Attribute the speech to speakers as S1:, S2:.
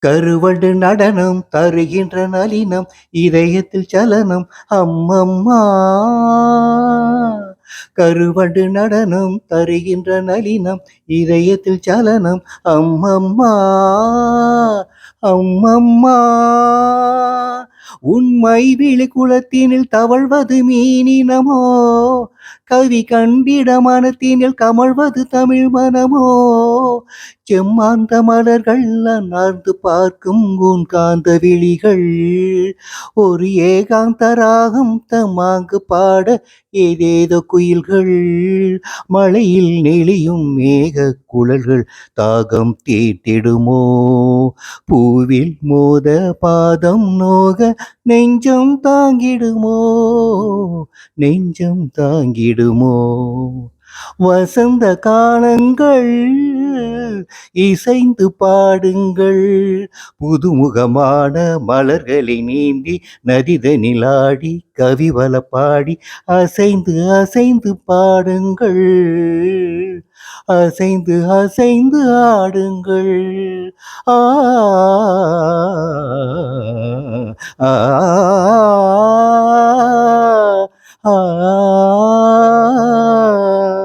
S1: கருவண்டு நடனம் தருகின்ற நளினம் இதயத்தில் சலனம் அம்மம்மா. கருவண்டு நடனம் தருகின்ற நளினம் இதயத்தில் சலனம் அம்மம்மா அம்மம்மா. உண்மை விழி குளத்தினில் தவழ்வது மீனினமோ, கவி கண்டிட மனத்தினில் கமழ்வது தமிழ் மனமோ. செம்மாந்த மலர்கள் அன்னார்ந்து பார்க்கும் உன் காந்த விழிகள் ஒரு ஏகாந்த ராகம் தமாங்கு பாட ஏதேதோ குயில்கள். மழையில் நெளியும் மேக குழல்கள் தாகம் தீட்டிடுமோ, பூவில் மோத பாதம் நோக நெஞ்சம் தாங்கிடுமோ, நெஞ்சம் தாங்கிடுமோ. வசந்த காலங்கள் இசைந்து பாடுங்கள், புதுமுகமான மலர்களை நீந்தி நதிதனிலாடி கவிவல பாடி அசைந்து அசைந்து பாடுங்கள், அசைந்து அசைந்து ஆடுங்கள். ஆ ஆ ஆ